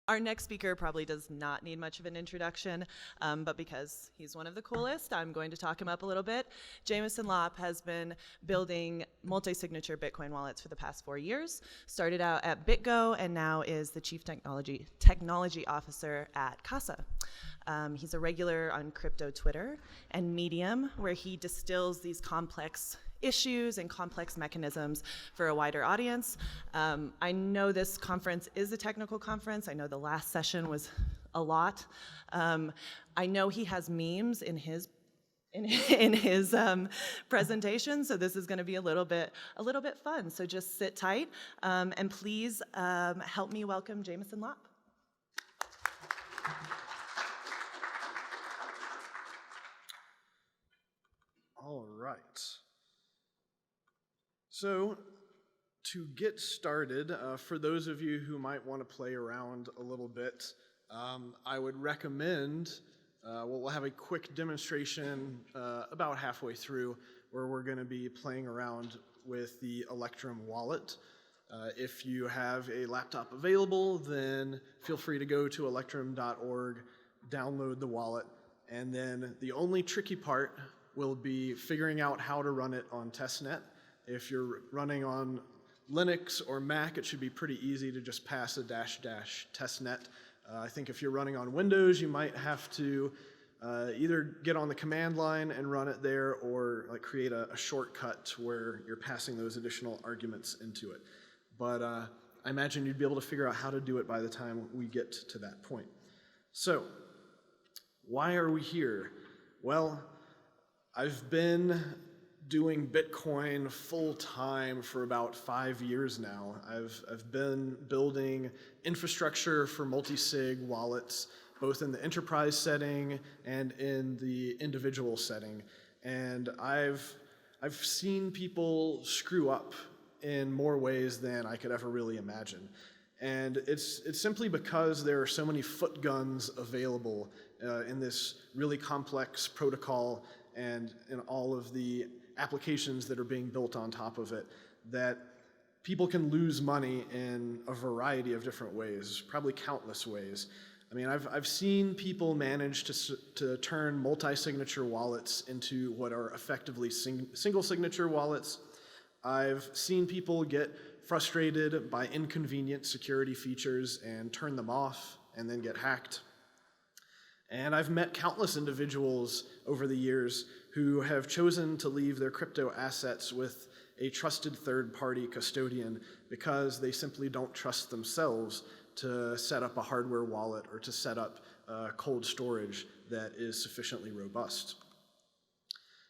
Our next speaker probably does not need much of an introduction, but because he's one of the coolest, I'm going to talk him up a little bit. Jameson Lopp has been building multi-signature Bitcoin wallets for the past 4 years, started out at BitGo, and now is the Chief Technology Officer at Casa. He's a regular on crypto Twitter and Medium, where he distills these complex issues and complex mechanisms for a wider audience. I know this conference is a technical conference. I know the last session was a lot. I know he has memes in his presentation, so this is going to be a little bit fun. So just sit tight, and please help me welcome Jameson Lopp. All right. So to get started, for those of you who might want to play around a little bit, I would recommend, we'll have a quick demonstration about halfway through where we're going to be playing around with the Electrum wallet. If you have a laptop available, then feel free to go to electrum.org, download the wallet, and then the only tricky part will be figuring out how to run it on testnet. If you're running on Linux or Mac, it should be pretty easy to just pass a -- testnet. I think if you're running on Windows, you might have to either get on the command line and run it there, or like create a shortcut where you're passing those additional arguments into it. But I imagine you'd be able to figure out how to do it by the time we get to that point. So, why are we here? Well, I've been doing Bitcoin full-time for about 5 years now. I've been building infrastructure for multi-sig wallets, both in the enterprise setting and in the individual setting. And I've seen people screw up in more ways than I could ever really imagine. And it's simply because there are so many foot guns available in this really complex protocol and in all of the applications that are being built on top of it, that people can lose money in a variety of different ways, probably countless ways. I mean, I've seen people manage to turn multi-signature wallets into what are effectively single signature wallets. I've seen people get frustrated by inconvenient security features and turn them off and then get hacked. And I've met countless individuals over the years who have chosen to leave their crypto assets with a trusted third-party custodian because they simply don't trust themselves to set up a hardware wallet or to set up cold storage that is sufficiently robust.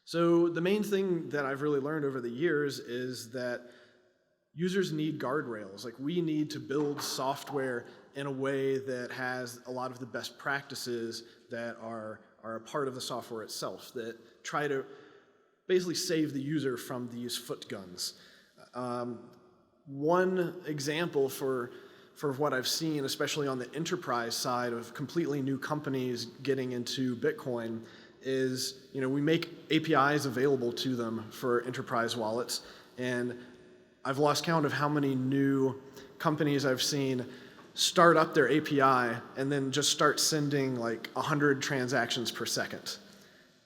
So the main thing that I've really learned over the years is that users need guardrails. Like, we need to build software in a way that has a lot of the best practices that are a part of the software itself, that try to basically save the user from these foot guns. One example for what I've seen, especially on the enterprise side of completely new companies getting into Bitcoin, is, we make APIs available to them for enterprise wallets, and I've lost count of how many new companies I've seen start up their API and then just start sending like 100 transactions per second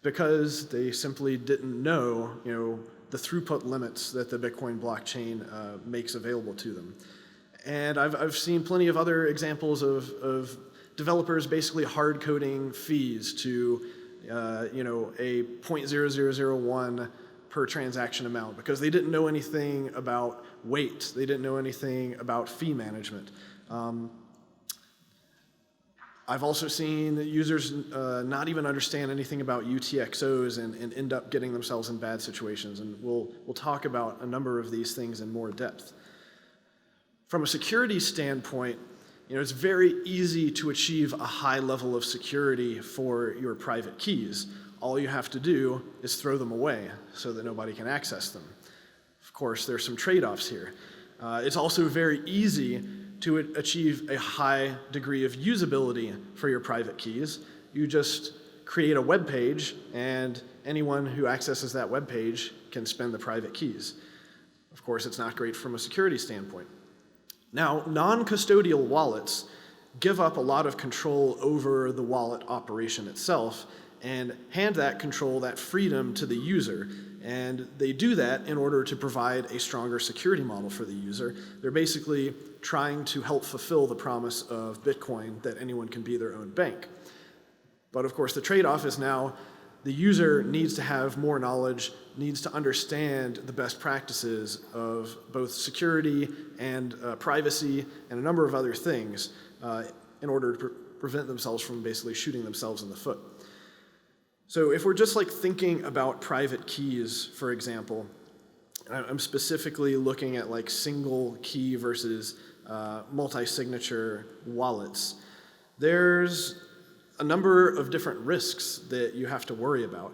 because they simply didn't know, the throughput limits that the Bitcoin blockchain makes available to them. And I've seen plenty of other examples of developers basically hard coding fees to, a 0.0001 per transaction amount because they didn't know anything about weight. They didn't know anything about fee management. I've also seen users not even understand anything about UTXOs and end up getting themselves in bad situations. And we'll talk about a number of these things in more depth. From a security standpoint, it's very easy to achieve a high level of security for your private keys. All you have to do is throw them away so that nobody can access them. Of course, there's some trade-offs here. It's also very easy to achieve a high degree of usability for your private keys. You just create a web page, and anyone who accesses that web page can spend the private keys. Of course, it's not great from a security standpoint. Now, non-custodial wallets give up a lot of control over the wallet operation itself and hand that control, that freedom to the user. And they do that in order to provide a stronger security model for the user. They're basically trying to help fulfill the promise of Bitcoin that anyone can be their own bank. But of course, the trade-off is now the user needs to have more knowledge, needs to understand the best practices of both security and privacy and a number of other things in order to prevent themselves from basically shooting themselves in the foot. So if we're just like thinking about private keys, for example, I'm specifically looking at like single key versus multi-signature wallets. There's a number of different risks that you have to worry about.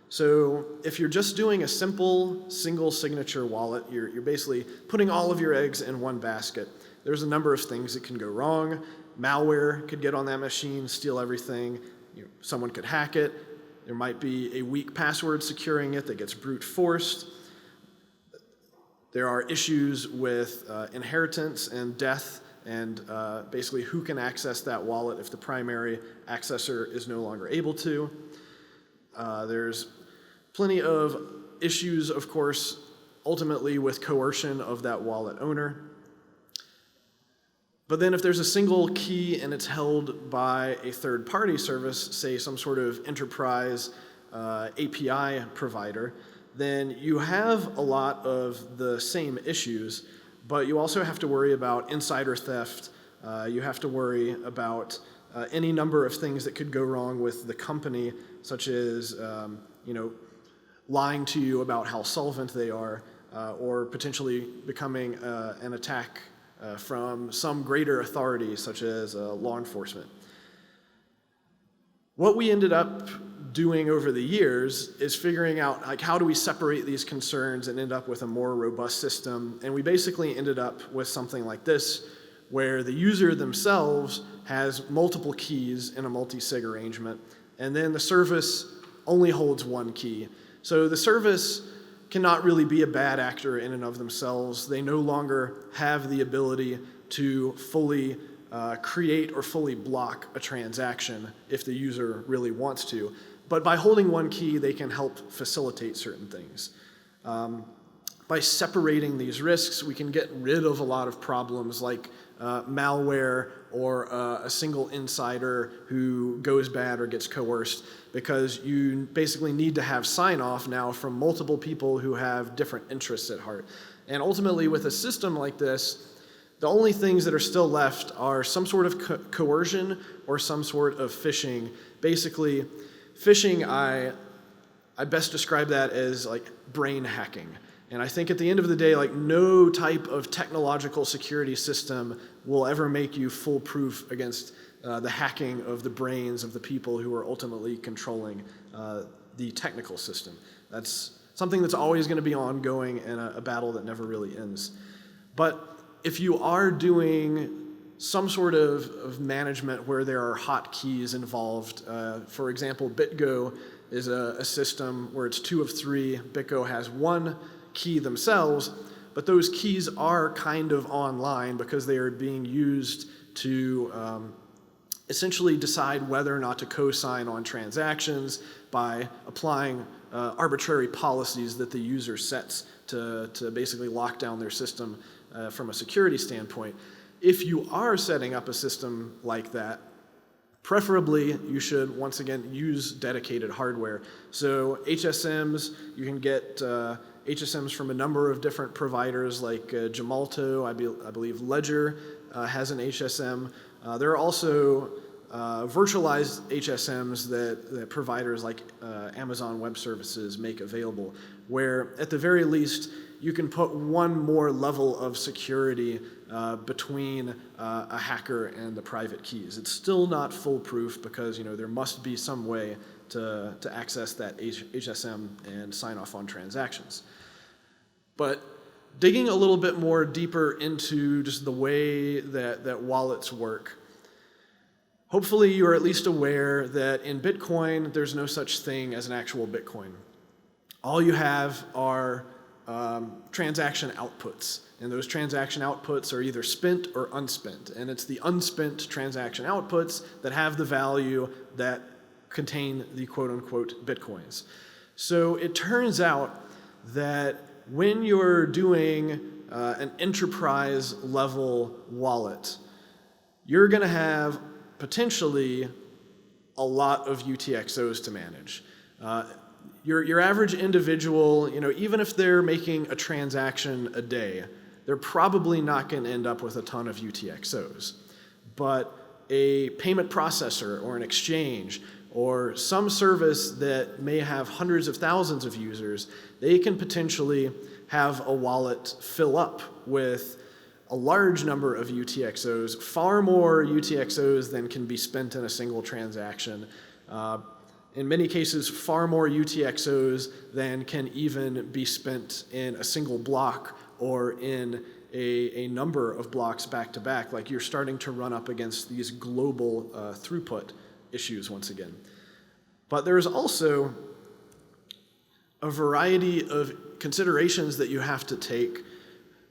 So if you're just doing a simple single signature wallet, you're basically putting all of your eggs in one basket. There's a number of things that can go wrong. Malware could get on that machine, steal everything. Someone could hack it. There might be a weak password securing it that gets brute forced. There are issues with inheritance and death and basically who can access that wallet if the primary accessor is no longer able to. There's plenty of issues, of course, ultimately with coercion of that wallet owner. But then if there's a single key and it's held by a third-party service, say some sort of enterprise API provider, then you have a lot of the same issues, but you also have to worry about insider theft. You have to worry about any number of things that could go wrong with the company, such as lying to you about how solvent they are, or potentially becoming an attack from some greater authority, such as law enforcement. What we ended up doing over the years is figuring out like how do we separate these concerns and end up with a more robust system. And we basically ended up with something like this, where the user themselves has multiple keys in a multi-sig arrangement, and then the service only holds one key. So the service cannot really be a bad actor in and of themselves. They no longer have the ability to fully create or fully block a transaction if the user really wants to. But by holding one key, they can help facilitate certain things. By separating these risks, we can get rid of a lot of problems like malware or a single insider who goes bad or gets coerced, because you basically need to have sign-off now from multiple people who have different interests at heart. And ultimately, with a system like this, the only things that are still left are some sort of coercion or some sort of phishing. Basically, phishing, I best describe that as like brain hacking. And I think at the end of the day, like no type of technological security system will ever make you foolproof against the hacking of the brains of the people who are ultimately controlling the technical system. That's something that's always going to be ongoing and a battle that never really ends. But if you are doing some sort of management where there are hotkeys involved, for example, BitGo is a system where it's 2 of 3. BitGo has one key themselves, but those keys are kind of online because they are being used to essentially decide whether or not to co-sign on transactions by applying arbitrary policies that the user sets to basically lock down their system from a security standpoint. If you are setting up a system like that, preferably you should, once again, use dedicated hardware. So HSMs, you can get HSMs from a number of different providers like Gemalto, I believe Ledger has an HSM. There are also virtualized HSMs that providers like Amazon Web Services make available, where at the very least you can put one more level of security between a hacker and the private keys. It's still not foolproof because there must be some way to access that HSM and sign off on transactions. But digging a little bit more deeper into just the way that wallets work, hopefully you are at least aware that in Bitcoin, there's no such thing as an actual Bitcoin. All you have are transaction outputs. And those transaction outputs are either spent or unspent. And it's the unspent transaction outputs that have the value that contain the quote-unquote bitcoins. So it turns out that when you're doing an enterprise level wallet, you're going to have potentially a lot of UTXOs to manage. Your average individual, even if they're making a transaction a day, they're probably not going to end up with a ton of UTXOs. But a payment processor or an exchange or some service that may have hundreds of thousands of users, they can potentially have a wallet fill up with a large number of UTXOs, far more UTXOs than can be spent in a single transaction. In many cases, far more UTXOs than can even be spent in a single block or in a number of blocks back to back. Like, you're starting to run up against these global throughput issues once again. But there's also a variety of considerations that you have to take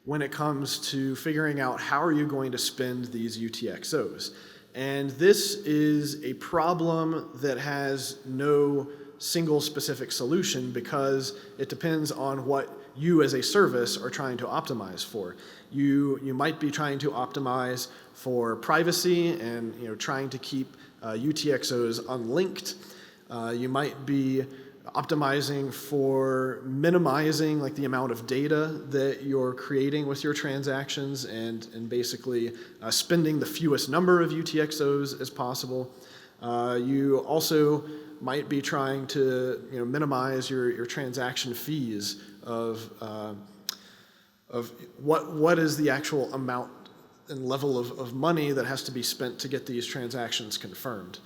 when it comes to figuring out how are you going to spend these UTXOs. And this is a problem that has no single specific solution because it depends on what you as a service are trying to optimize for. You might be trying to optimize for privacy and trying to keep UTXOs unlinked. You might be optimizing for minimizing the amount of data that you're creating with your transactions and basically spending the fewest number of UTXOs as possible. You also might be trying to minimize your transaction fees of what is the actual amount and level of money that has to be spent to get these transactions confirmed.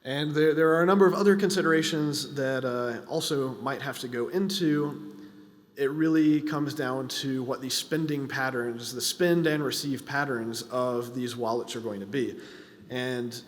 And there are a number of other considerations that also might have to go into. It really comes down to what the spending patterns, the spend and receive patterns of these wallets are going to be. And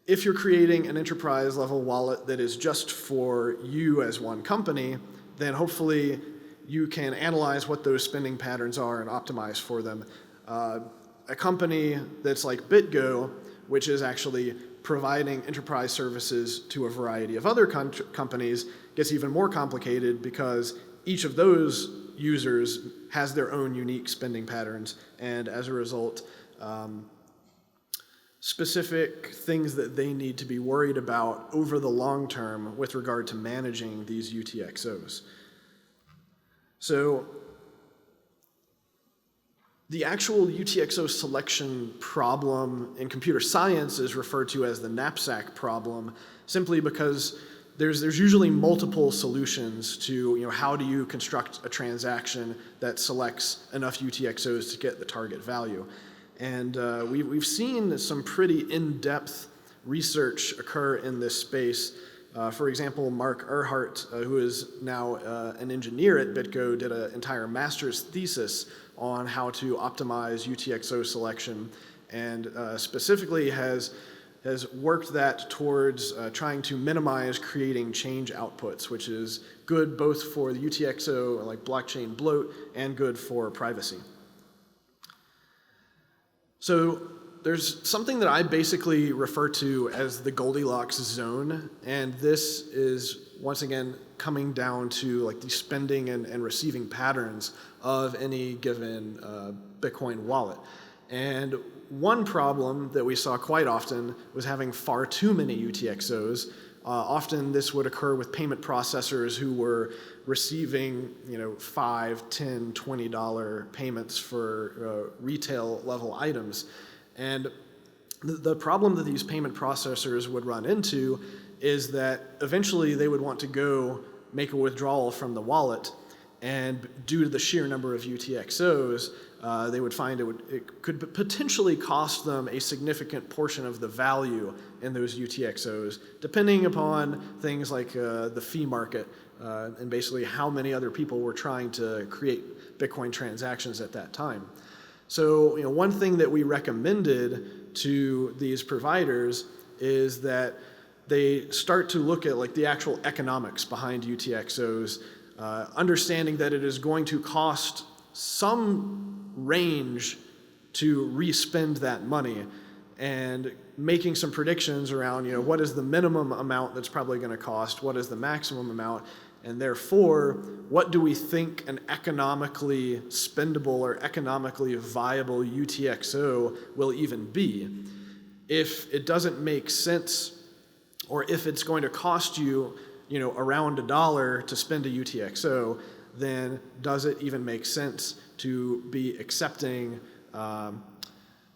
if you're creating an enterprise level wallet that is just for you as one company, then hopefully you can analyze what those spending patterns are and optimize for them. A company that's like BitGo, which is actually providing enterprise services to a variety of other companies, gets even more complicated because each of those users has their own unique spending patterns, and as a result, specific things that they need to be worried about over the long term with regard to managing these UTXOs. So the actual UTXO selection problem in computer science is referred to as the knapsack problem, simply because there's usually multiple solutions to how do you construct a transaction that selects enough UTXOs to get the target value. And we've seen some pretty in-depth research occur in this space. For example, Mark Earhart, who is now an engineer at BitGo, did an entire master's thesis on how to optimize UTXO selection, and specifically has worked that towards trying to minimize creating change outputs, which is good both for the UTXO, like blockchain bloat, and good for privacy. So there's something that I basically refer to as the Goldilocks zone, and this is, once again, coming down to the spending and receiving patterns of any given Bitcoin wallet. And one problem that we saw quite often was having far too many UTXOs. Often this would occur with payment processors who were receiving $5, $10, $20 payments for retail level items. And the problem that these payment processors would run into is that eventually they would want to go make a withdrawal from the wallet, and due to the sheer number of UTXOs, they would find it could potentially cost them a significant portion of the value in those UTXOs, depending upon things like the fee market and basically how many other people were trying to create Bitcoin transactions at that time. So one thing that we recommended to these providers is that they start to look at the actual economics behind UTXOs. understanding that it is going to cost some range to re-spend that money, and making some predictions around, what is the minimum amount that's probably going to cost, what is the maximum amount, and therefore, what do we think an economically spendable or economically viable UTXO will even be? If it doesn't make sense, or if it's going to cost you, around $1 to spend a UTXO, then does it even make sense to be accepting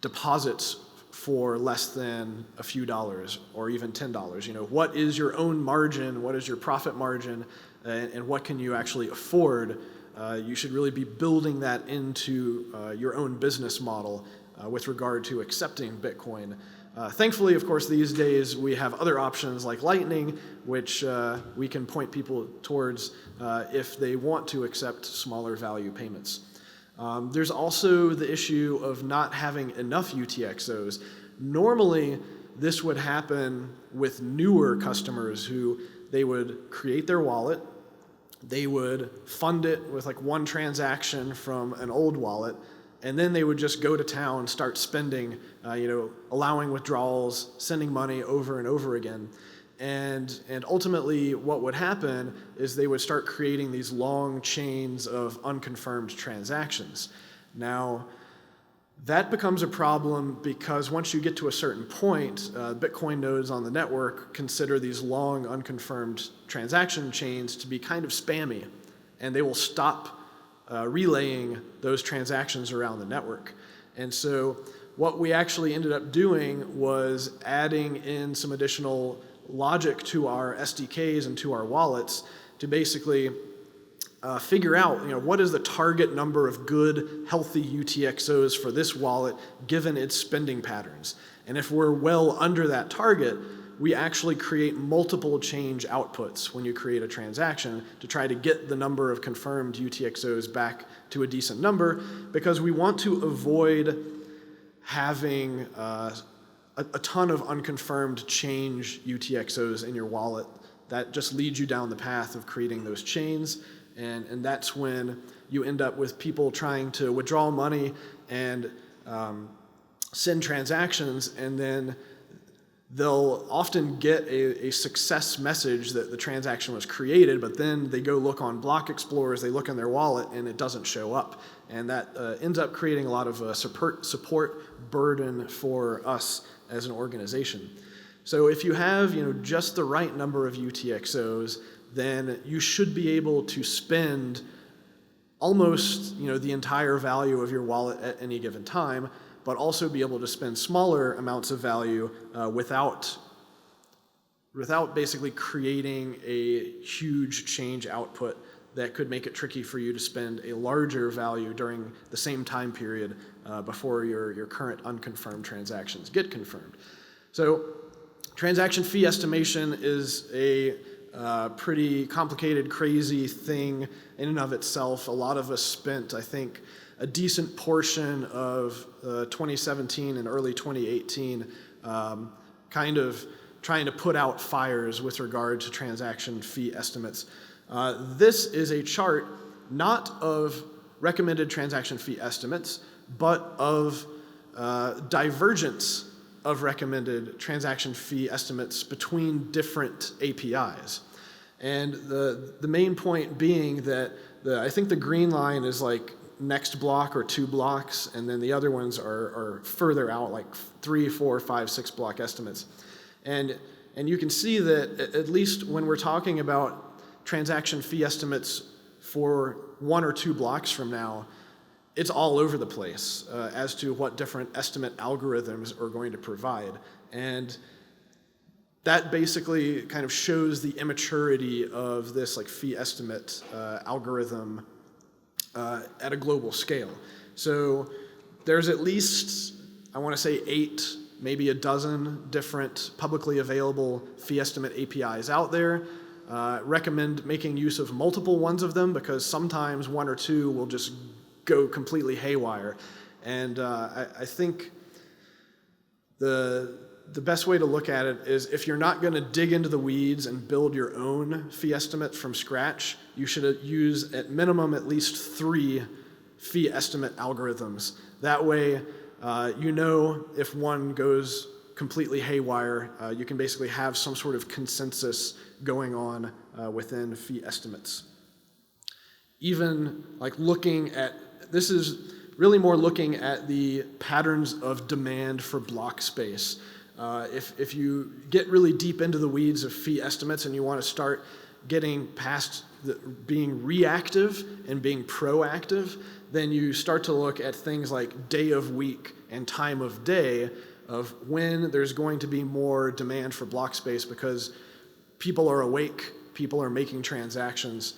deposits for less than a few dollars or even $10? What is your own margin? What is your profit margin? And what can you actually afford? You should really be building that into your own business model with regard to accepting Bitcoin. Thankfully, of course, these days we have other options like Lightning, which we can point people towards if they want to accept smaller value payments. There's also the issue of not having enough UTXOs. Normally, this would happen with newer customers who they would create their wallet, they would fund it with like one transaction from an old wallet, and then they would just go to town, start spending, allowing withdrawals, sending money over and over again. And ultimately, what would happen is they would start creating these long chains of unconfirmed transactions. Now, that becomes a problem because once you get to a certain point, Bitcoin nodes on the network consider these long unconfirmed transaction chains to be kind of spammy, and they will stop relaying those transactions around the network. And so what we actually ended up doing was adding in some additional logic to our SDKs and to our wallets to basically figure out, what is the target number of good, healthy UTXOs for this wallet given its spending patterns. And if we're well under that target, we actually create multiple change outputs when you create a transaction to try to get the number of confirmed UTXOs back to a decent number, because we want to avoid having a ton of unconfirmed change UTXOs in your wallet. That just leads you down the path of creating those chains, and that's when you end up with people trying to withdraw money and send transactions, and then they'll often get a success message that the transaction was created, but then they go look on block explorers, they look in their wallet, and it doesn't show up. And that ends up creating a lot of support burden for us as an organization. So if you have just the right number of UTXOs, then you should be able to spend almost the entire value of your wallet at any given time, but also be able to spend smaller amounts of value without basically creating a huge change output that could make it tricky for you to spend a larger value during the same time period before your current unconfirmed transactions get confirmed. So transaction fee estimation is a pretty complicated, crazy thing in and of itself. A lot of us spent, I think, a decent portion of 2017 and early 2018 kind of trying to put out fires with regard to transaction fee estimates. This is a chart not of recommended transaction fee estimates, but of divergence of recommended transaction fee estimates between different APIs. And the main point being that I think the green line is like next block or 2 blocks, and then the other ones are further out, like 3, 4, 5, 6 block estimates. And you can see that at least when we're talking about transaction fee estimates for 1 or 2 blocks from now, it's all over the place as to what different estimate algorithms are going to provide. And that basically kind of shows the immaturity of this like fee estimate algorithm at a global scale. So there's at least, I want to say 8, maybe a dozen different publicly available fee estimate APIs out there. Recommend making use of multiple ones of them, because sometimes 1 or 2 will just go completely haywire. And I think the the best way to look at it is if you're not going to dig into the weeds and build your own fee estimate from scratch, you should use at minimum at least 3 fee estimate algorithms. That way, you know if one goes completely haywire, you can basically have some sort of consensus going on within fee estimates. Even like looking at, this is really more looking at the patterns of demand for block space. If you get really deep into the weeds of fee estimates and you want to start getting past being reactive and being proactive, then you start to look at things like day of week and time of day of when there's going to be more demand for block space because people are awake, people are making transactions.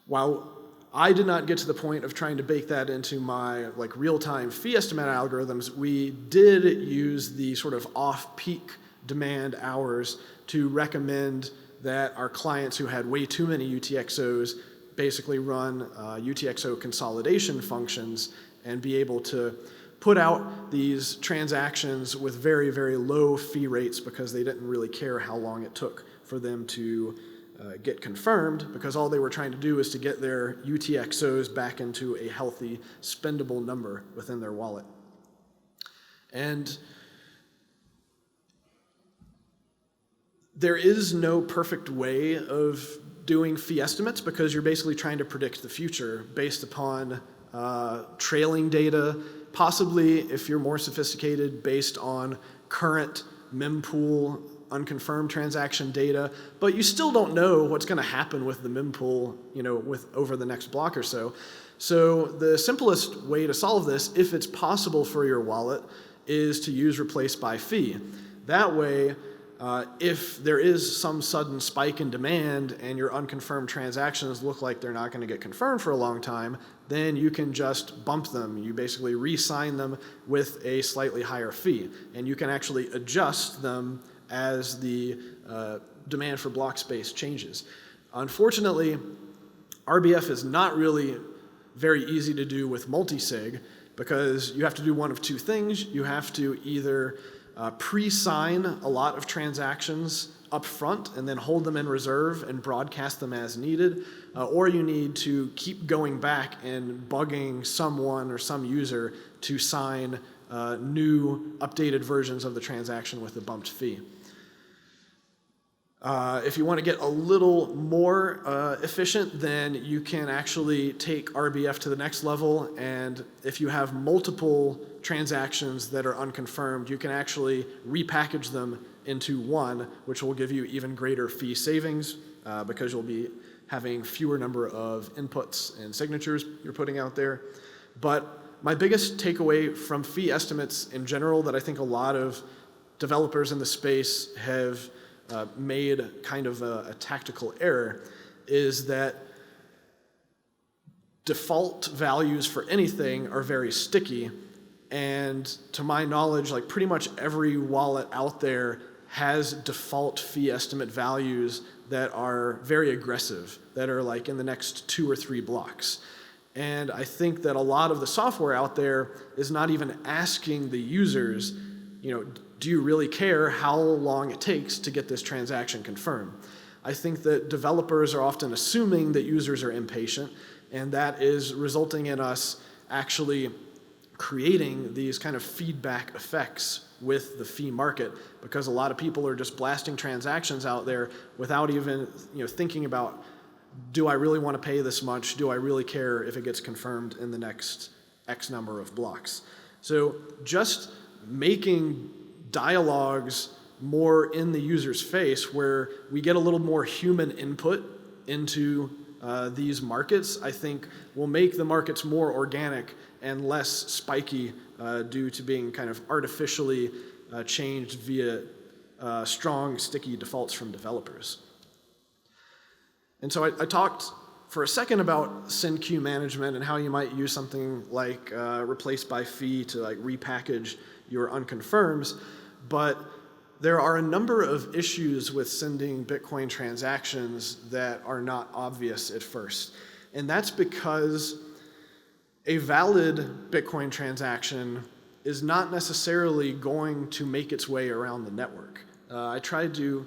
While I did not get to the point of trying to bake that into my like real-time fee estimate algorithms, we did use the sort of off-peak demand hours to recommend that our clients who had way too many UTXOs basically run UTXO consolidation functions and be able to put out these transactions with very, very low fee rates because they didn't really care how long it took for them to get confirmed, because all they were trying to do is to get their UTXOs back into a healthy, spendable number within their wallet. And there is no perfect way of doing fee estimates because you're basically trying to predict the future based upon trailing data, possibly, if you're more sophisticated, based on current mempool unconfirmed transaction data, but you still don't know what's going to happen with the mempool, over the next block or so. So the simplest way to solve this, if it's possible for your wallet, is to use replace by fee. That way, if there is some sudden spike in demand and your unconfirmed transactions look like they're not going to get confirmed for a long time, then you can just bump them. You basically re-sign them with a slightly higher fee, and you can actually adjust them as the demand for block space changes. Unfortunately, RBF is not really very easy to do with multisig because you have to do one of two things. You have to either pre-sign a lot of transactions up front and then hold them in reserve and broadcast them as needed, or you need to keep going back and bugging someone or some user to sign new updated versions of the transaction with a bumped fee. If you want to get a little more efficient, then you can actually take RBF to the next level, and if you have multiple transactions that are unconfirmed, you can actually repackage them into one, which will give you even greater fee savings because you'll be having fewer number of inputs and signatures you're putting out there. But my biggest takeaway from fee estimates in general that I think a lot of developers in the space have made kind of a tactical error is that default values for anything are very sticky, and to my knowledge, like pretty much every wallet out there has default fee estimate values that are very aggressive, that are like in the next 2 or 3 blocks. And I think that a lot of the software out there is not even asking the users, do you really care how long it takes to get this transaction confirmed? I think that developers are often assuming that users are impatient, and that is resulting in us actually creating these kind of feedback effects with the fee market, because a lot of people are just blasting transactions out there without even thinking about, do I really want to pay this much? Do I really care if it gets confirmed in the next X number of blocks? So just making dialogues more in the user's face where we get a little more human input into these markets, I think will make the markets more organic and less spiky due to being kind of artificially changed via strong, sticky defaults from developers. And so I talked for a second about send queue management and how you might use something like replace by fee to like repackage your unconfirms, but there are a number of issues with sending Bitcoin transactions that are not obvious at first. And that's because a valid Bitcoin transaction is not necessarily going to make its way around the network. I tried to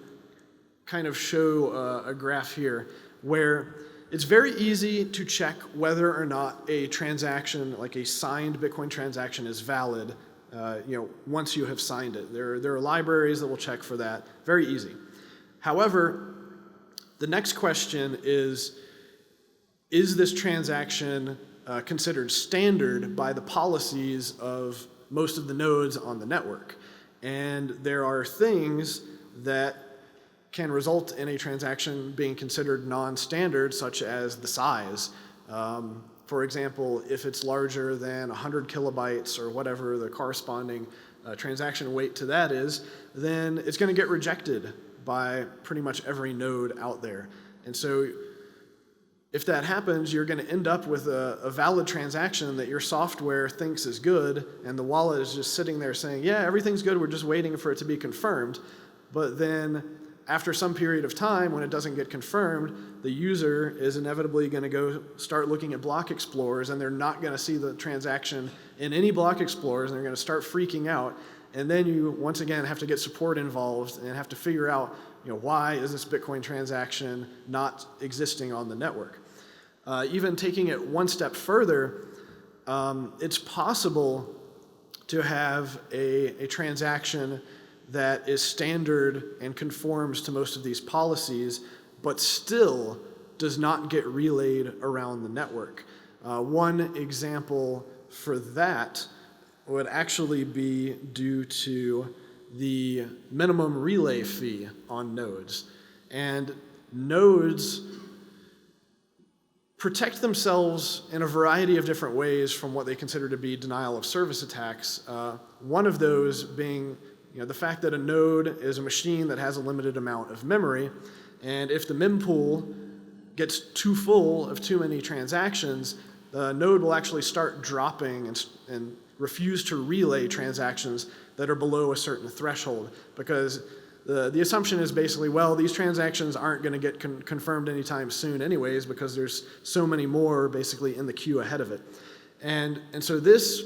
kind of show a graph here where it's very easy to check whether or not a transaction, like a signed Bitcoin transaction, is valid once you have signed it. There are libraries that will check for that. Very easy. However, the next question is this transaction considered standard by the policies of most of the nodes on the network? And there are things that can result in a transaction being considered non-standard, such as the size. For example, if it's larger than 100 kilobytes or whatever the corresponding transaction weight to that is, then it's going to get rejected by pretty much every node out there. And so if that happens, you're going to end up with a valid transaction that your software thinks is good, and the wallet is just sitting there saying, yeah, everything's good, we're just waiting for it to be confirmed. But then after some period of time, when it doesn't get confirmed, the user is inevitably going to go start looking at block explorers, and they're not going to see the transaction in any block explorers, and they're going to start freaking out. And then you, once again, have to get support involved and have to figure out, why is this Bitcoin transaction not existing on the network? Even taking it one step further, it's possible to have a transaction that is standard and conforms to most of these policies, but still does not get relayed around the network. One example for that would actually be due to the minimum relay fee on nodes. And nodes protect themselves in a variety of different ways from what they consider to be denial of service attacks. One of those being the fact that a node is a machine that has a limited amount of memory, and if the mempool gets too full of too many transactions, the node will actually start dropping and refuse to relay transactions that are below a certain threshold, because the assumption is basically, well, these transactions aren't going to get confirmed anytime soon anyways, because there's so many more basically in the queue ahead of it. And so this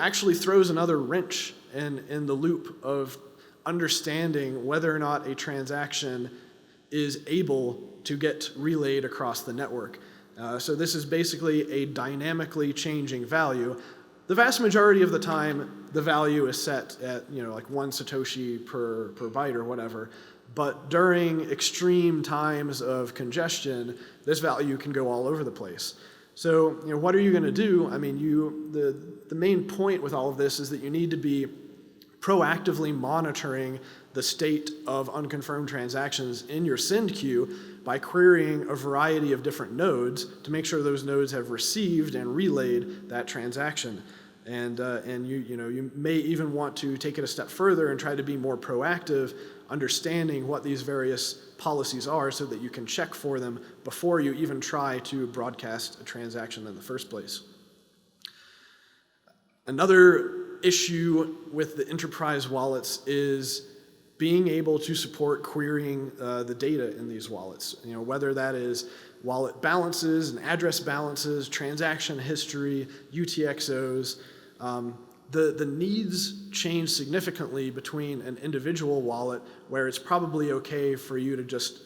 actually throws another wrench in the loop of understanding whether or not a transaction is able to get relayed across the network. So this is basically a dynamically changing value. The vast majority of the time, the value is set at like 1 Satoshi per byte or whatever. But during extreme times of congestion, this value can go all over the place. So what are you going to do? I mean, the main point with all of this is that you need to be proactively monitoring the state of unconfirmed transactions in your send queue by querying a variety of different nodes to make sure those nodes have received and relayed that transaction. And you may even want to take it a step further and try to be more proactive, understanding what these various policies are so that you can check for them before you even try to broadcast a transaction in the first place. Another issue with the enterprise wallets is being able to support querying the data in these wallets. Whether that is wallet balances and address balances, transaction history, UTXOs. The needs change significantly between an individual wallet, where it's probably okay for you to just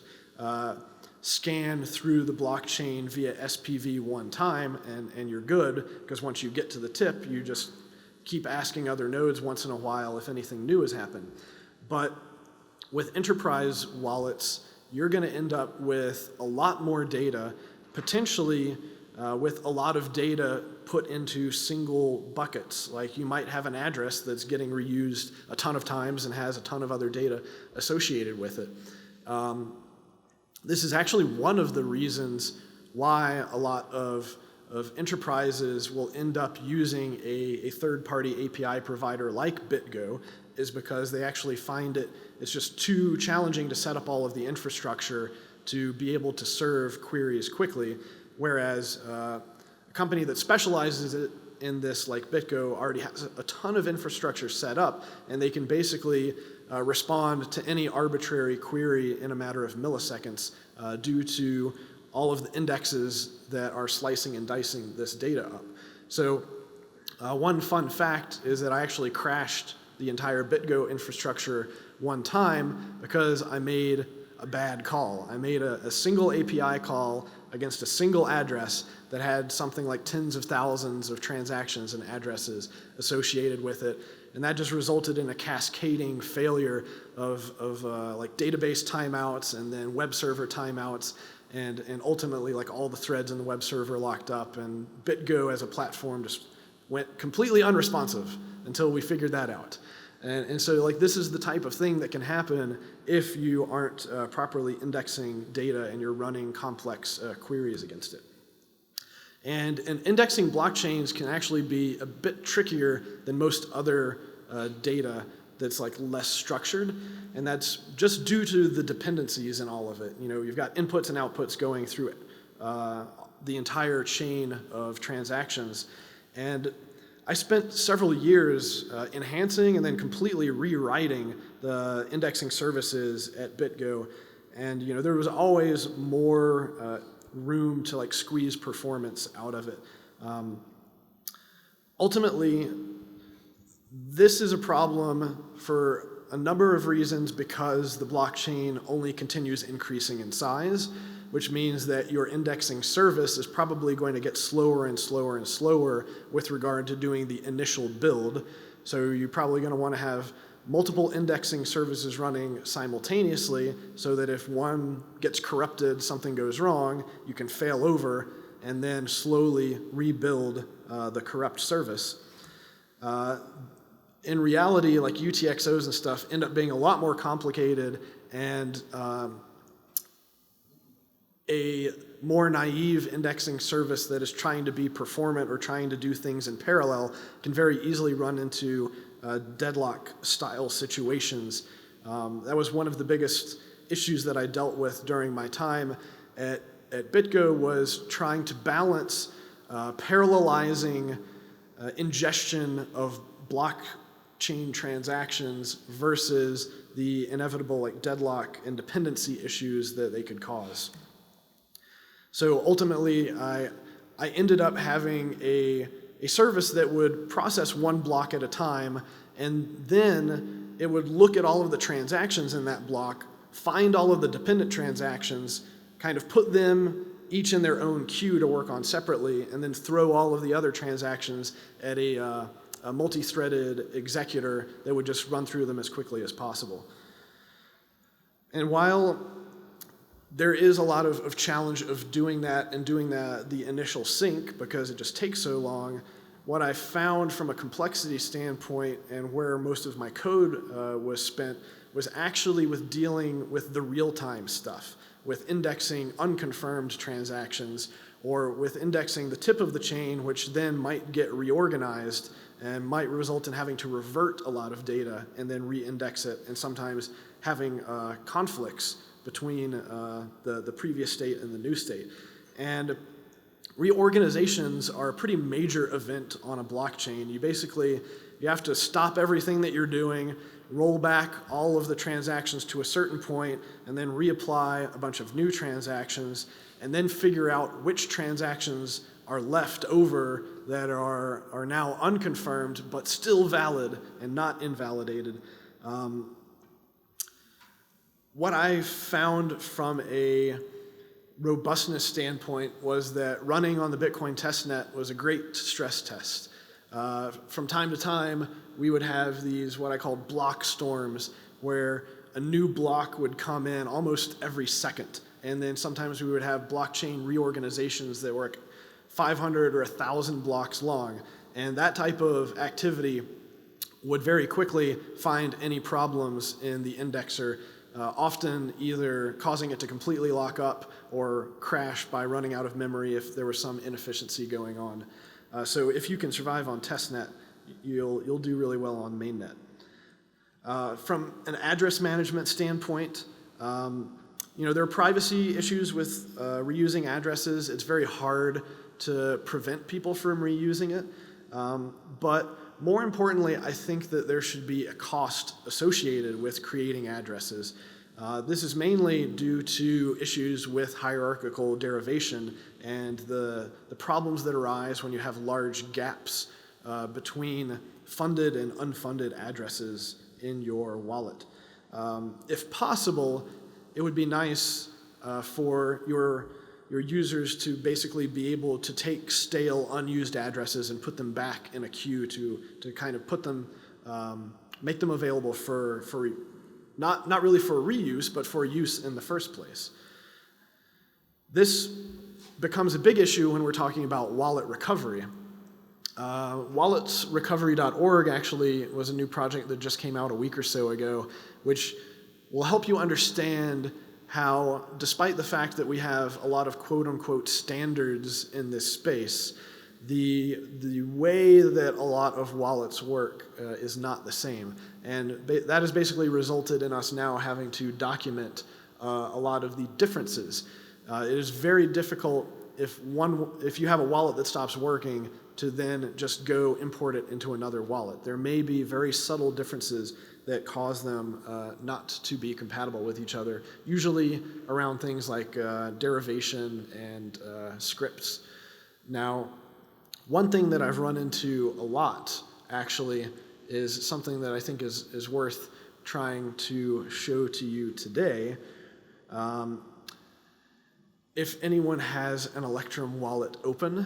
scan through the blockchain via SPV one time and you're good, because once you get to the tip, you just keep asking other nodes once in a while if anything new has happened. But with enterprise wallets, you're going to end up with a lot more data, potentially with a lot of data put into single buckets. Like you might have an address that's getting reused a ton of times and has a ton of other data associated with it. This is actually one of the reasons why a lot of enterprises will end up using a third-party API provider like BitGo, is because they actually find it's just too challenging to set up all of the infrastructure to be able to serve queries quickly, whereas a company that specializes in this, like BitGo, already has a ton of infrastructure set up, and they can basically respond to any arbitrary query in a matter of milliseconds due to all of the indexes that are slicing and dicing this data up. So One fun fact is that I actually crashed the entire BitGo infrastructure one time because I made a bad call. I made a single API call against a single address that had something like tens of thousands of transactions and addresses associated with it. And that just resulted in a cascading failure of like database timeouts and then web server timeouts, and ultimately like all the threads in the web server locked up, and BitGo as a platform just went completely unresponsive until we figured that out. And so like this is the type of thing that can happen if you aren't properly indexing data and you're running complex queries against it. And indexing blockchains can actually be a bit trickier than most other data that's like less structured, and that's just due to the dependencies in all of it. You know, you've got inputs and outputs going through the entire chain of transactions. And I spent several years enhancing and then completely rewriting the indexing services at BitGo, and you know there was always more room to like squeeze performance out of it. Ultimately, this is a problem for a number of reasons because the blockchain only continues increasing in size, which means that your indexing service is probably going to get slower and slower and slower with regard to doing the initial build. So you're probably going to want to have multiple indexing services running simultaneously so that if one gets corrupted, something goes wrong, you can fail over and then slowly rebuild the corrupt service. In reality, like UTXOs and stuff end up being a lot more complicated, and a more naive indexing service that is trying to be performant or trying to do things in parallel can very easily run into deadlock style situations. That was one of the biggest issues that I dealt with during my time at BitGo, was trying to balance parallelizing ingestion of blockchain transactions versus the inevitable like deadlock and dependency issues that they could cause. So ultimately, I ended up having a service that would process one block at a time, and then it would look at all of the transactions in that block, find all of the dependent transactions, kind of put them each in their own queue to work on separately, and then throw all of the other transactions at a multi-threaded executor that would just run through them as quickly as possible. And while there is a lot of challenge of doing that and doing the initial sync because it just takes so long, what I found from a complexity standpoint and where most of my code was spent was actually with dealing with the real-time stuff, with indexing unconfirmed transactions, or with indexing the tip of the chain, which then might get reorganized and might result in having to revert a lot of data and then re-index it, and sometimes having conflicts between the previous state and the new state. And reorganizations are a pretty major event on a blockchain. You have to stop everything that you're doing, roll back all of the transactions to a certain point, and then reapply a bunch of new transactions, and then figure out which transactions are left over that are now unconfirmed but still valid and not invalidated. What I found from a robustness standpoint was that running on the Bitcoin testnet was a great stress test. From time to time, we would have these what I call block storms, where a new block would come in almost every second. And then sometimes we would have blockchain reorganizations that were 500 or 1,000 blocks long. And that type of activity would very quickly find any problems in the indexer, often either causing it to completely lock up or crash by running out of memory if there was some inefficiency going on. So if you can survive on testnet, you'll do really well on mainnet. From an address management standpoint, there are privacy issues with reusing addresses. It's very hard to prevent people from reusing it. But more importantly, I think that there should be a cost associated with creating addresses. This is mainly due to issues with hierarchical derivation and the problems that arise when you have large gaps between funded and unfunded addresses in your wallet. If possible, it would be nice for your users to basically be able to take stale, unused addresses and put them back in a queue to kind of put them, make them available for not really for reuse, but for use in the first place. This becomes a big issue when we're talking about wallet recovery. Walletsrecovery.org actually was a new project that just came out a week or so ago, which will help you understand how, despite the fact that we have a lot of quote-unquote standards in this space, the way that a lot of wallets work is not the same. And that has basically resulted in us now having to document a lot of the differences. It is very difficult if you have a wallet that stops working to then just go import it into another wallet. There may be very subtle differences that cause them not to be compatible with each other, usually around things like derivation and scripts. Now, one thing that I've run into a lot, actually, is something that I think is worth trying to show to you today. If anyone has an Electrum wallet open,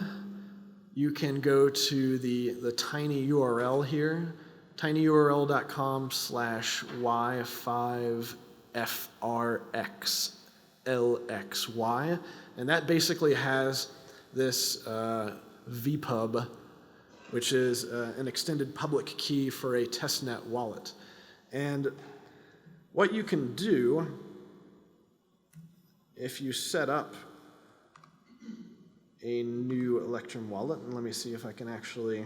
you can go to the tiny URL here, tinyurl.com/y5frxlxy, and that basically has this VPub, which is an extended public key for a testnet wallet. And what you can do if you set up a new Electrum wallet, and let me see if I can actually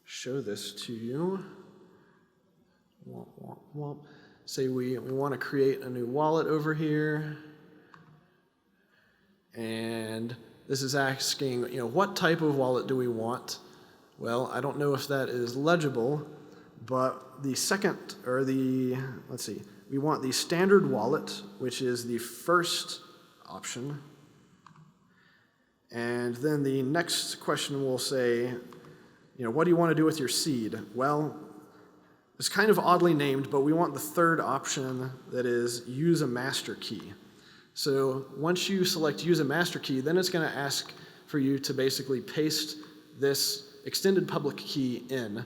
show this to you. Say we want to create a new wallet over here, and this is asking, what type of wallet do we want? Well, I don't know if that is legible, but the second, or let's see, we want the standard wallet, which is the first option. And then the next question will say, what do you want to do with your seed? Well, it's kind of oddly named, but we want the third option, that is use a master key. So once you select use a master key, then it's going to ask for you to basically paste this extended public key in.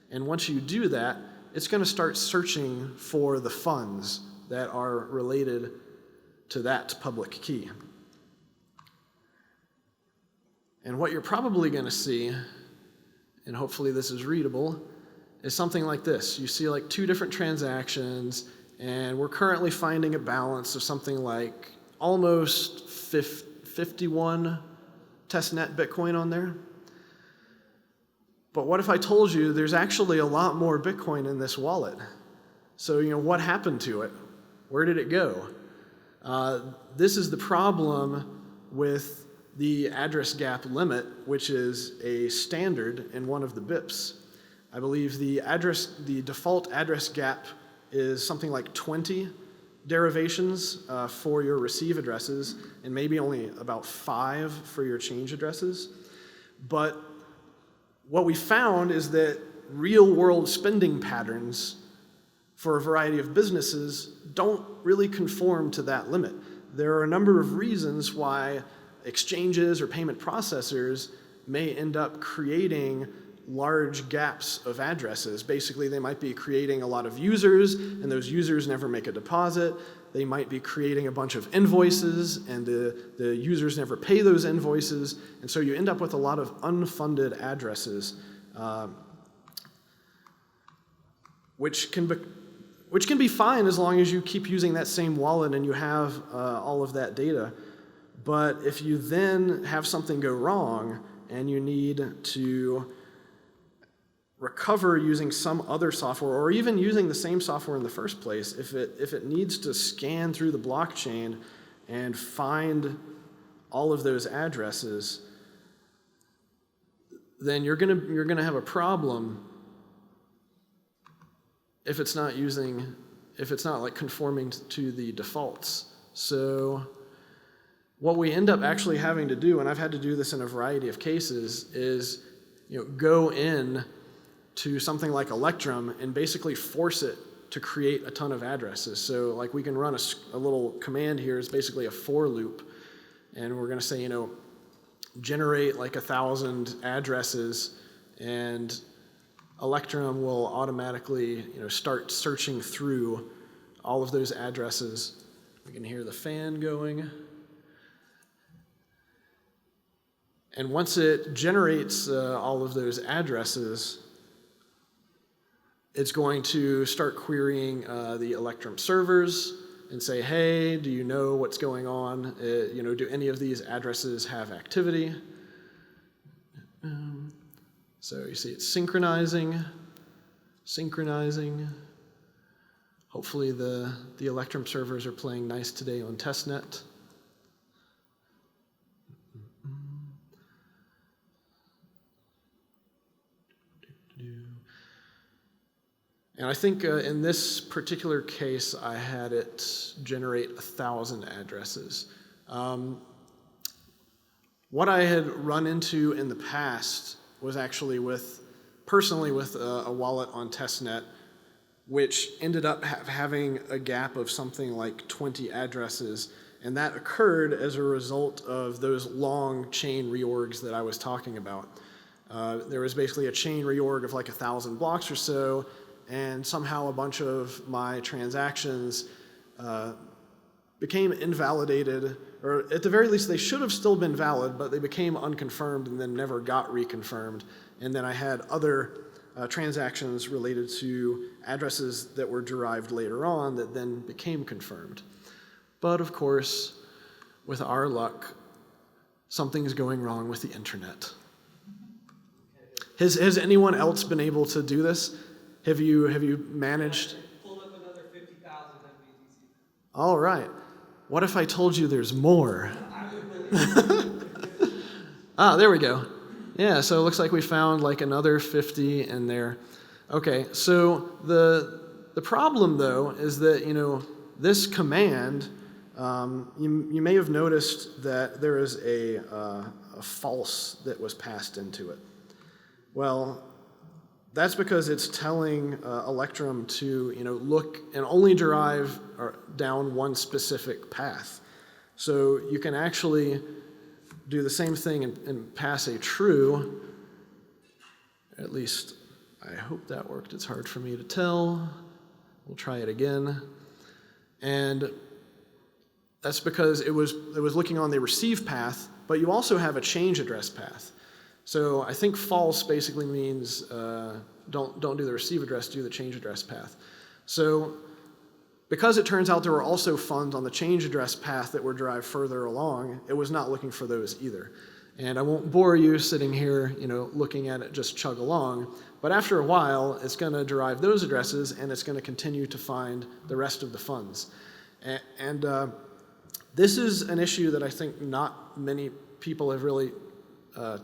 And once you do that, it's going to start searching for the funds that are related to that public key. And what you're probably going to see, and hopefully this is readable, is something like this. You see like two different transactions, and we're currently finding a balance of something like almost 51 testnet Bitcoin on there. But what if I told you there's actually a lot more Bitcoin in this wallet? So, what happened to it? Where did it go? This is the problem with the address gap limit, which is a standard in one of the BIPs. I believe the default address gap is something like 20 derivations for your receive addresses, and maybe only about 5 for your change addresses. But what we found is that real-world spending patterns for a variety of businesses don't really conform to that limit. There are a number of reasons why exchanges or payment processors may end up creating large gaps of addresses. Basically, they might be creating a lot of users, and those users never make a deposit. They might be creating a bunch of invoices, and the users never pay those invoices, and so you end up with a lot of unfunded addresses, which can be fine as long as you keep using that same wallet and you have all of that data. But if you then have something go wrong and you need to recover using some other software, or even using the same software in the first place, if it needs to scan through the blockchain and find all of those addresses, then you're gonna have a problem if it's not like conforming to the defaults. So what we end up actually having to do, and I've had to do this in a variety of cases, is go in to something like Electrum and basically force it to create a ton of addresses. So like we can run a little command here. It's basically a for loop. And we're going to say, generate like 1,000 addresses, and Electrum will automatically, start searching through all of those addresses. We can hear the fan going. And once it generates all of those addresses, it's going to start querying the Electrum servers and say, hey, do you know what's going on? Do any of these addresses have activity? So you see it's synchronizing. Hopefully the Electrum servers are playing nice today on testnet. And I think in this particular case, I had it generate 1,000 addresses. What I had run into in the past was actually personally with a wallet on testnet, which ended up having a gap of something like 20 addresses. And that occurred as a result of those long chain reorgs that I was talking about. There was basically a chain reorg of like 1,000 blocks or so, and somehow a bunch of my transactions became invalidated, or at the very least they should have still been valid, but they became unconfirmed and then never got reconfirmed. And then I had other transactions related to addresses that were derived later on that then became confirmed. But of course, with our luck, something's going wrong with the internet. Has anyone else been able to do this? Have you managed? Pulled up another 50,000 MBTC. All right. What if I told you there's more? I would believe it. Ah, there we go. Yeah, so it looks like we found like another 50 in there. Okay, so the problem though is that, this command, you may have noticed that there is a false that was passed into it. Well, that's because it's telling Electrum to, look and only derive down one specific path. So you can actually do the same thing and pass a true. At least I hope that worked. It's hard for me to tell. We'll try it again. And that's because it was looking on the receive path, but you also have a change address path. So I think false basically means don't do the receive address, do the change address path. So because it turns out there were also funds on the change address path that were derived further along, it was not looking for those either. And I won't bore you sitting here, looking at it just chug along, but after a while, it's going to derive those addresses and it's going to continue to find the rest of the funds. And this is an issue that I think not many people have really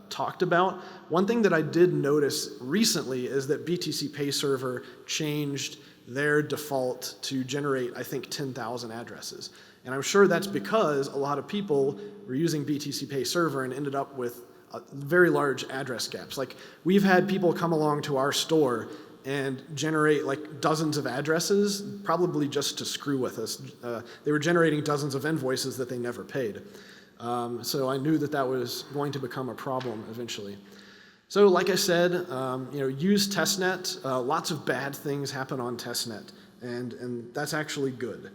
talked about. One thing that I did notice recently is that BTC Pay Server changed their default to generate, I think, 10,000 addresses. And I'm sure that's because a lot of people were using BTC Pay Server and ended up with very large address gaps. Like, we've had people come along to our store and generate like dozens of addresses, probably just to screw with us. They were generating dozens of invoices that they never paid. So I knew that was going to become a problem eventually. So like I said, use testnet. Lots of bad things happen on testnet, and that's actually good.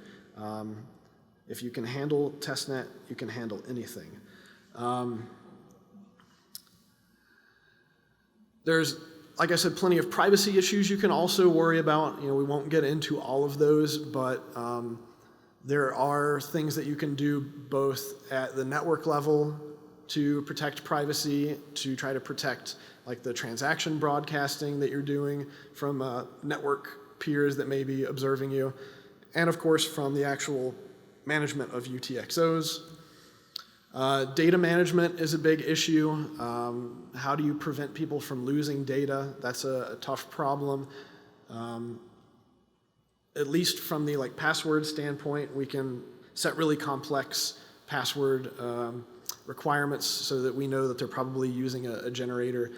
If you can handle testnet, you can handle anything. There's, like I said, plenty of privacy issues you can also worry about. We won't get into all of those, but there are things that you can do both at the network level to protect privacy, to try to protect like the transaction broadcasting that you're doing from network peers that may be observing you, and of course from the actual management of UTXOs. Data management is a big issue. How do you prevent people from losing data? That's a tough problem. At least from the password standpoint, we can set really complex password requirements so that we know that they're probably using a generator.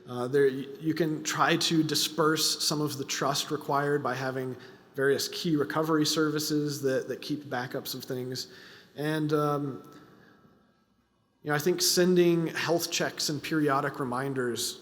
You can try to disperse some of the trust required by having various key recovery services that keep backups of things. And I think sending health checks and periodic reminders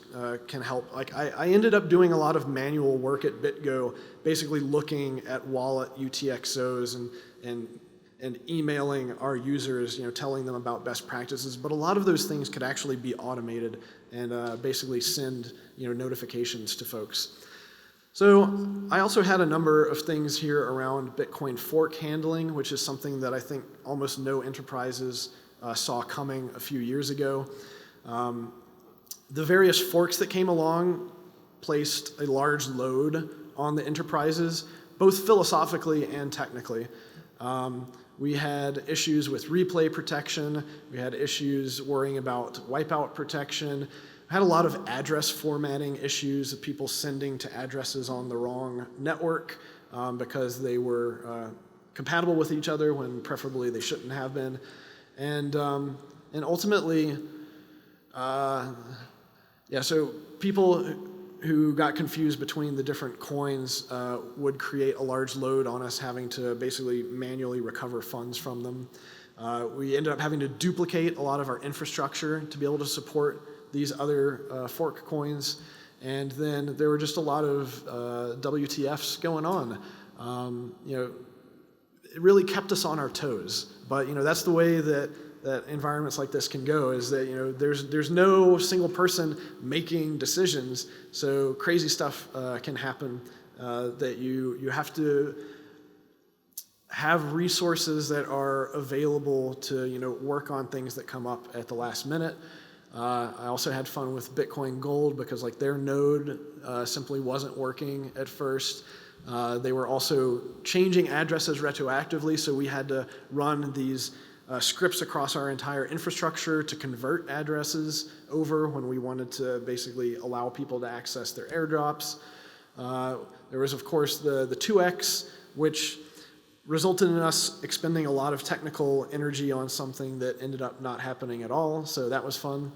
can help. Like I ended up doing a lot of manual work at BitGo, basically looking at wallet UTXOs and emailing our users, telling them about best practices. But a lot of those things could actually be automated and basically send notifications to folks. So I also had a number of things here around Bitcoin fork handling, which is something that I think almost no enterprises saw coming a few years ago. The various forks that came along placed a large load on the enterprises, both philosophically and technically. We had issues with replay protection. We had issues worrying about wipeout protection. We had a lot of address formatting issues of people sending to addresses on the wrong network because they were compatible with each other when preferably they shouldn't have been. And ultimately, so people who got confused between the different coins would create a large load on us having to basically manually recover funds from them. We ended up having to duplicate a lot of our infrastructure to be able to support these other fork coins. And then there were just a lot of WTFs going on. It really kept us on our toes. But that's the way that environments like this can go, is that there's no single person making decisions, so crazy stuff can happen that you have to have resources that are available to work on things that come up at the last minute. I also had fun with Bitcoin Gold because their node simply wasn't working at first. They were also changing addresses retroactively, so we had to run these scripts across our entire infrastructure to convert addresses over when we wanted to basically allow people to access their airdrops. There was, of course, the 2x, which resulted in us expending a lot of technical energy on something that ended up not happening at all, so that was fun.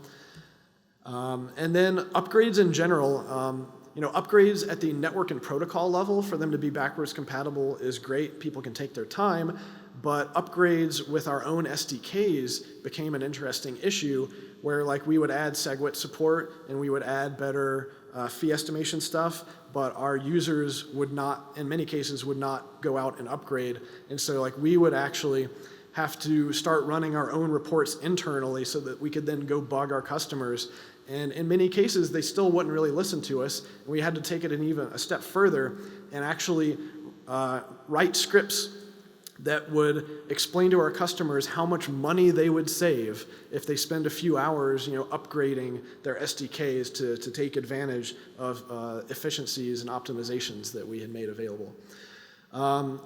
And then upgrades in general. Upgrades at the network and protocol level, for them to be backwards compatible is great. People can take their time. But upgrades with our own SDKs became an interesting issue where we would add SegWit support and we would add better fee estimation stuff, but our users would not, in many cases, would not go out and upgrade. And so we would actually have to start running our own reports internally so that we could then go bug our customers. And in many cases, they still wouldn't really listen to us. And we had to take it even a step further and actually write scripts that would explain to our customers how much money they would save if they spend a few hours, upgrading their SDKs to take advantage of efficiencies and optimizations that we had made available.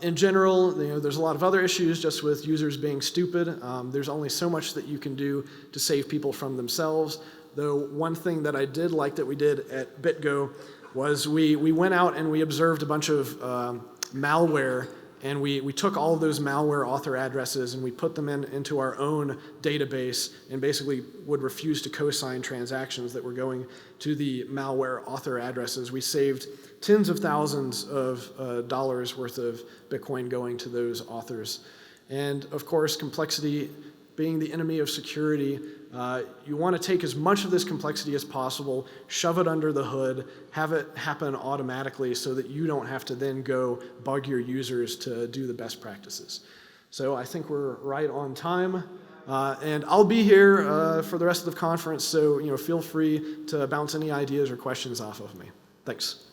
In general, there's a lot of other issues just with users being stupid. There's only so much that you can do to save people from themselves. Though one thing that I did like that we did at BitGo was we went out and we observed a bunch of malware. And we took all of those malware author addresses and we put them into our own database and basically would refuse to co-sign transactions that were going to the malware author addresses. We saved tens of thousands of dollars worth of Bitcoin going to those authors. And of course, complexity being the enemy of security, you want to take as much of this complexity as possible, shove it under the hood, have it happen automatically so that you don't have to then go bug your users to do the best practices. So I think we're right on time. And I'll be here for the rest of the conference, so feel free to bounce any ideas or questions off of me. Thanks.